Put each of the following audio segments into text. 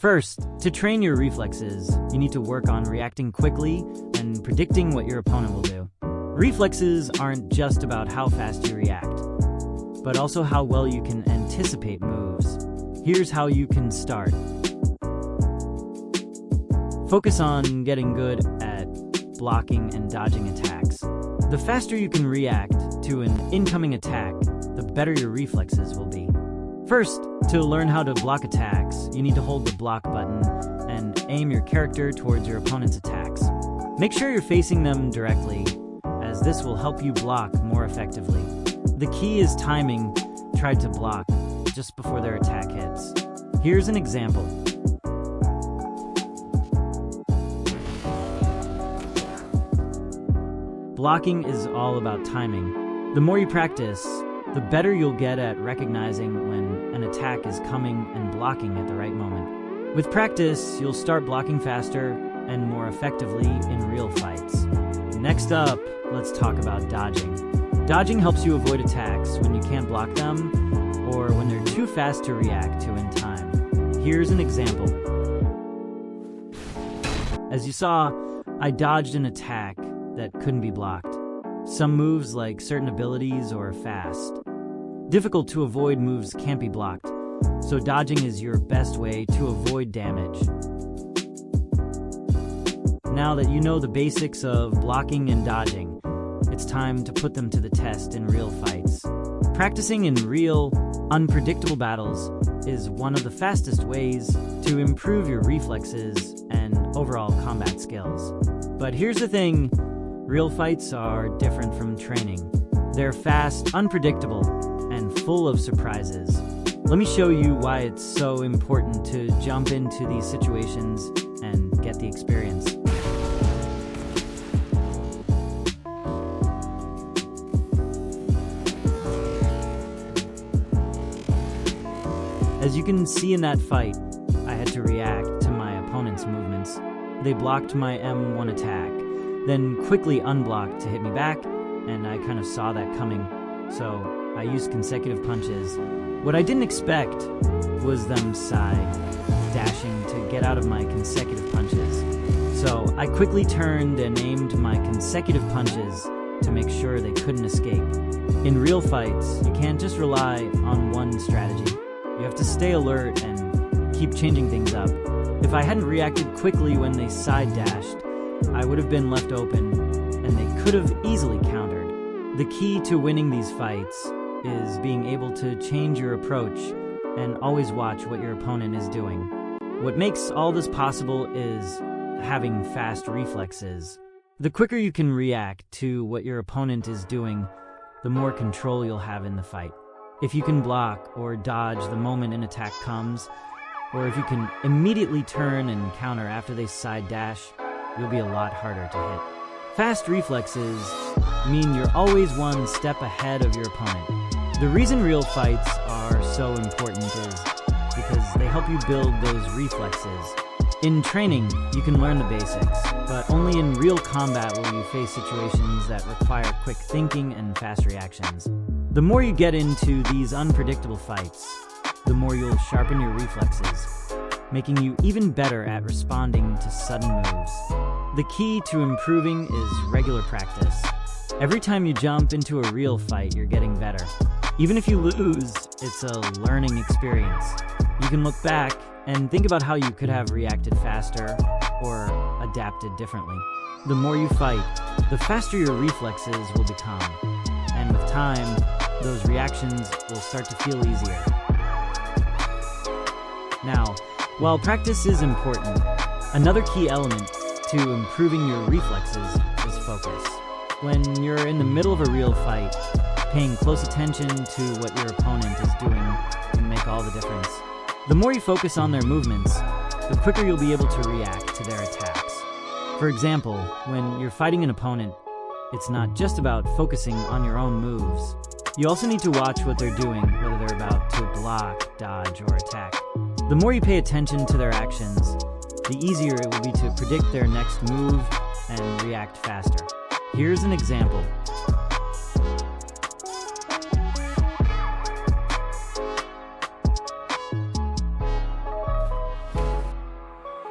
First, to train your reflexes, you need to work on reacting quickly and predicting what your opponent will do. Reflexes aren't just about how fast you react, but also how well you can anticipate moves. Here's how you can start. Focus on getting good at blocking and dodging attacks. The faster you can react to an incoming attack, the better your reflexes will be. First, to learn how to block attacks, you need to hold the block button and aim your character towards your opponent's attacks. Make sure you're facing them directly, as this will help you block more effectively. The key is timing. Try to block just before their attack hits. Here's an example. Blocking is all about timing. The more you practice, the better you'll get at recognizing when an attack is coming and blocking at the right moment. With practice, you'll start blocking faster and more effectively in real fights. Next up, let's talk about dodging. Dodging helps you avoid attacks when you can't block them or when they're too fast to react to in time. Here's an example. As you saw, I dodged an attack that couldn't be blocked. Some moves, like certain abilities, are fast. Difficult to avoid moves can't be blocked, so dodging is your best way to avoid damage. Now that you know the basics of blocking and dodging, it's time to put them to the test in real fights. Practicing in real, unpredictable battles is one of the fastest ways to improve your reflexes and overall combat skills. But here's the thing. Real fights are different from training. They're fast, unpredictable, and full of surprises. Let me show you why it's so important to jump into these situations and get the experience. As you can see in that fight, I had to react to my opponent's movements. They blocked my M1 attack, then quickly unblocked to hit me back, and I kind of saw that coming, so I used consecutive punches. What I didn't expect was them side dashing to get out of my consecutive punches. So I quickly turned and aimed my consecutive punches to make sure they couldn't escape. In real fights, you can't just rely on one strategy. You have to stay alert and keep changing things up. If I hadn't reacted quickly when they side dashed, I would have been left open, and they could have easily countered. The key to winning these fights is being able to change your approach and always watch what your opponent is doing. What makes all this possible is having fast reflexes. The quicker you can react to what your opponent is doing, the more control you'll have in the fight. If you can block or dodge the moment an attack comes, or if you can immediately turn and counter after they side dash, you'll be a lot harder to hit. Fast reflexes mean you're always one step ahead of your opponent. The reason real fights are so important is because they help you build those reflexes. In training, you can learn the basics, but only in real combat will you face situations that require quick thinking and fast reactions. The more you get into these unpredictable fights, the more you'll sharpen your reflexes, making you even better at responding to sudden moves. The key to improving is regular practice. Every time you jump into a real fight, you're getting better. Even if you lose, it's a learning experience. You can look back and think about how you could have reacted faster or adapted differently. The more you fight, the faster your reflexes will become. And with time, those reactions will start to feel easier. Now, while practice is important, another key element to improving your reflexes is focus. When you're in the middle of a real fight, paying close attention to what your opponent is doing can make all the difference. The more you focus on their movements, the quicker you'll be able to react to their attacks. For example, when you're fighting an opponent, it's not just about focusing on your own moves. You also need to watch what they're doing, whether they're about to block, dodge, or attack. The more you pay attention to their actions, the easier it will be to predict their next move and react faster. Here's an example.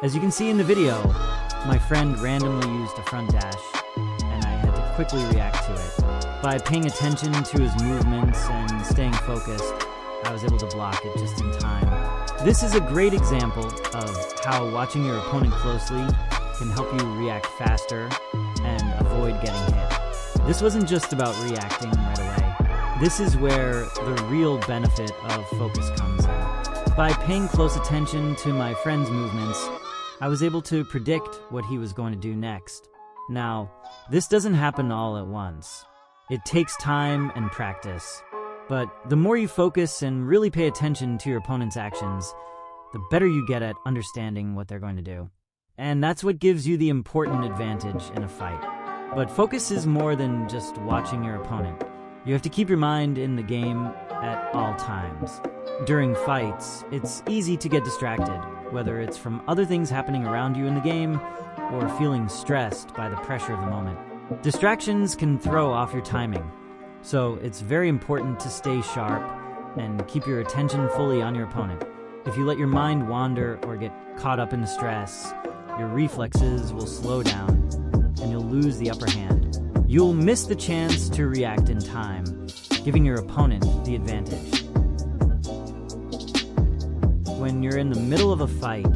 As you can see in the video, my friend randomly used a front dash, and I had to quickly react to it. By paying attention to his movements and staying focused, I was able to block it just in time. This is a great example of how watching your opponent closely can help you react faster and avoid getting hit. This wasn't just about reacting right away. This is where the real benefit of focus comes in. By paying close attention to my friend's movements, I was able to predict what he was going to do next. Now, this doesn't happen all at once. It takes time and practice. But the more you focus and really pay attention to your opponent's actions, the better you get at understanding what they're going to do. And that's what gives you the important advantage in a fight. But focus is more than just watching your opponent. You have to keep your mind in the game at all times. During fights, it's easy to get distracted, whether it's from other things happening around you in the game or feeling stressed by the pressure of the moment. Distractions can throw off your timing. So it's very important to stay sharp and keep your attention fully on your opponent. If you let your mind wander or get caught up in the stress, your reflexes will slow down and you'll lose the upper hand. You'll miss the chance to react in time, giving your opponent the advantage. When you're in the middle of a fight,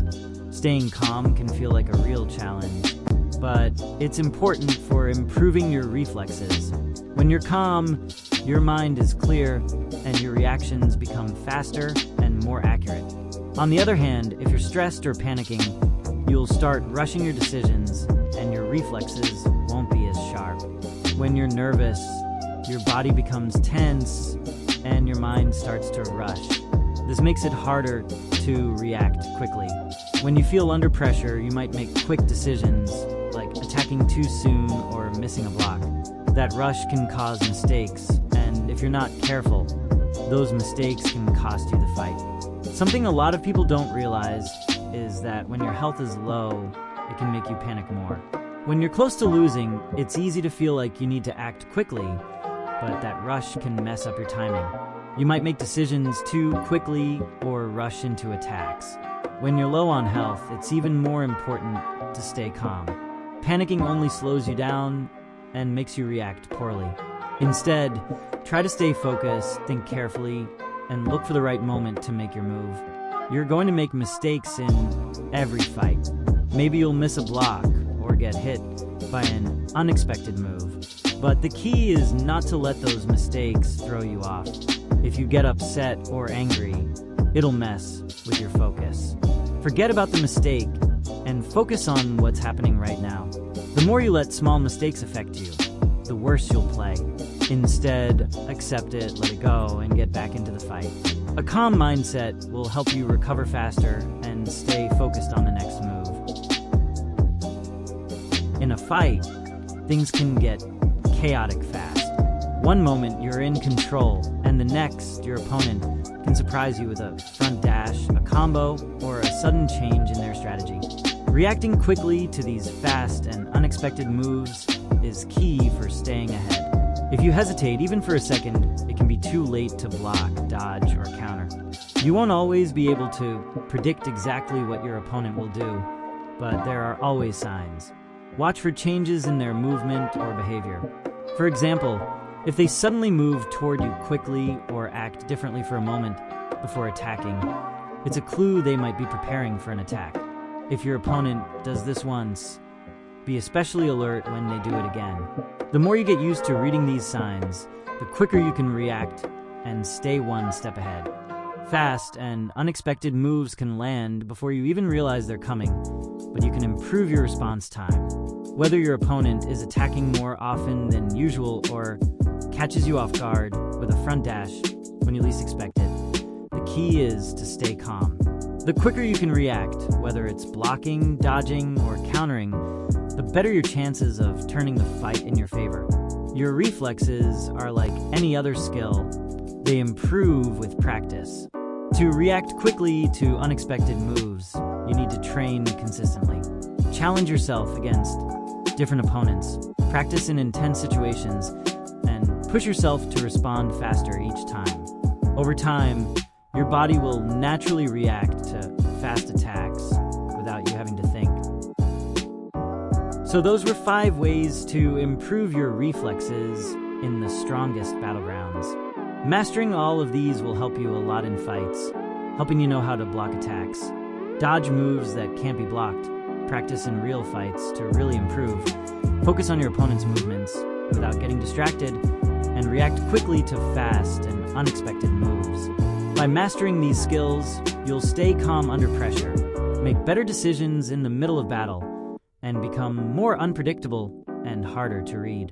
staying calm can feel like a real challenge, but it's important for improving your reflexes. When you're calm, your mind is clear and your reactions become faster and more accurate. On the other hand, if you're stressed or panicking, you'll start rushing your decisions and your reflexes won't be as sharp. When you're nervous, your body becomes tense and your mind starts to rush. This makes it harder to react quickly. When you feel under pressure, you might make quick decisions, like attacking too soon or missing a block. That rush can cause mistakes, and if you're not careful, those mistakes can cost you the fight. Something a lot of people don't realize is that when your health is low, it can make you panic more. When you're close to losing, it's easy to feel like you need to act quickly, but that rush can mess up your timing. You might make decisions too quickly or rush into attacks. When you're low on health, it's even more important to stay calm. Panicking only slows you down and makes you react poorly. Instead, try to stay focused, think carefully, and look for the right moment to make your move. You're going to make mistakes in every fight. Maybe you'll miss a block or get hit by an unexpected move. But the key is not to let those mistakes throw you off. If you get upset or angry, it'll mess with your focus. Forget about the mistake and focus on what's happening right now. The more you let small mistakes affect you, the worse you'll play. Instead, accept it, let it go, and get back into the fight. A calm mindset will help you recover faster and stay focused on the next move. In a fight, things can get chaotic fast. One moment you're in control, and the next your opponent can surprise you with a front dash, a combo, or a sudden change in their strategy. Reacting quickly to these fast and unexpected moves is key for staying ahead. If you hesitate even for a second, it can be too late to block, dodge, or counter. You won't always be able to predict exactly what your opponent will do, but there are always signs. Watch for changes in their movement or behavior. For example, if they suddenly move toward you quickly or act differently for a moment before attacking, it's a clue they might be preparing for an attack. If your opponent does this once, be especially alert when they do it again. The more you get used to reading these signs, the quicker you can react and stay one step ahead. Fast and unexpected moves can land before you even realize they're coming, but you can improve your response time. Whether your opponent is attacking more often than usual or catches you off guard with a front dash when you least expect it, the key is to stay calm. The quicker you can react, whether it's blocking, dodging, or countering, the better your chances of turning the fight in your favor. Your reflexes are like any other skill. They improve with practice. To react quickly to unexpected moves, you need to train consistently. Challenge yourself against different opponents. Practice in intense situations, and push yourself to respond faster each time. Over time, your body will naturally react to fast attacks without you having to So those were 5 ways to improve your reflexes in the strongest battlegrounds. Mastering all of these will help you a lot in fights, helping you know how to block attacks, dodge moves that can't be blocked, practice in real fights to really improve, focus on your opponent's movements without getting distracted, and react quickly to fast and unexpected moves. By mastering these skills, you'll stay calm under pressure, make better decisions in the middle of battle, and become more unpredictable and harder to read.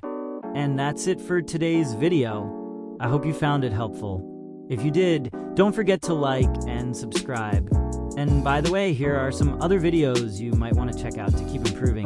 And that's it for today's video. I hope you found it helpful. If you did, don't forget to like and subscribe. And by the way, here are some other videos you might want to check out to keep improving.